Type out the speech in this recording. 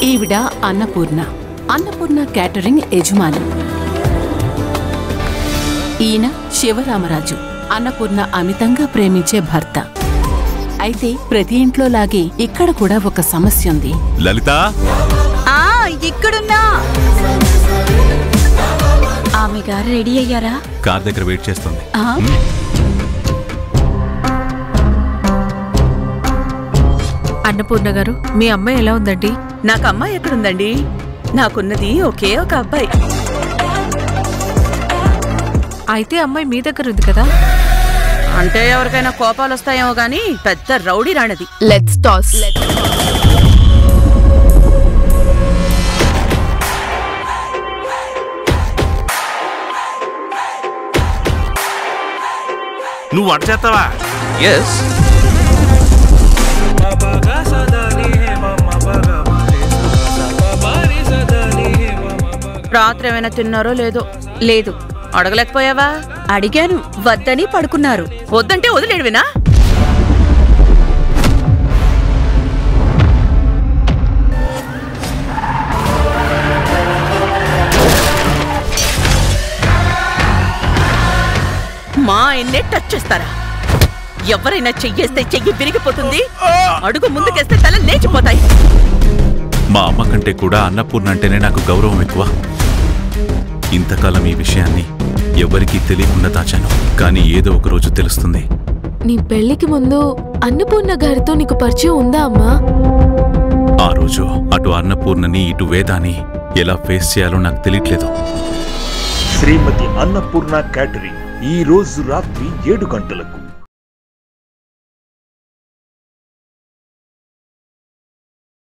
ఈవిడ అన్నపూర్ణ. అన్నపూర్ణ క్యాటరింగ్ యజమాని. ఈయన శివరామరాజు, అన్నపూర్ణ అమితంగా ప్రేమించే భర్త. అయితే ప్రతి ఇంట్లో లాగే ఇక్కడ కూడా ఒక సమస్య ఉంది. లలిత ఇక్కడున్నా. ఆమె గారు రెడీ అయ్యారా? కార్ దగ్గర వెయిట్ చేస్తుంది. అన్నపూర్ణ గారు, మీ అమ్మాయి ఎలా ఉందండి? నాకు అమ్మాయి ఎక్కడుందండి? నాకున్నది ఒకే ఒక అబ్బాయి. అయితే అమ్మాయి మీ దగ్గర ఉంది కదా? అంటే ఎవరికైనా కోపాలు వస్తాయేమో గాని పెద్ద రౌడీ రాణది. Let's toss. నువ్వు వంట చేస్తావా? ఎస్. రాత్రి ఏమైనా తిన్నారో లేదో? లేదు. అడగలేకపోయావా? అడిగాను, వద్దని పడుకున్నారు. వద్దంటే వదిలేడువినా? మా ఆయన్నే టచ్ చేస్తారా? ఎవరైనా చెయ్యేస్తే చెయ్యి విరిగిపోతుంది, అడుగు ముందుకేస్తే తల లేచిపోతాయి. మా అమ్మ కంటే కూడా అన్నపూర్ణ అంటేనే నాకు గౌరవం ఎక్కువ. ఇంతకాలం ఈ విషయాన్ని ఎవరికీ తెలియకుండా దాచాను, కానీ ఏదో ఒక రోజు తెలుస్తుంది. నీ పెళ్లికి ముందు అన్నపూర్ణ గారితో నీకు పరిచయం ఉందా అమ్మా? ఆ రోజు అటు అన్నపూర్ణని ఇటు వేదాని ఎలా ఫేస్ చేయాలో నాకు తెలియట్లేదు. శ్రీమతి అన్నపూర్ణ క్యాటరింగ్ ఈ రోజు రాత్రి 7 గంటలకు.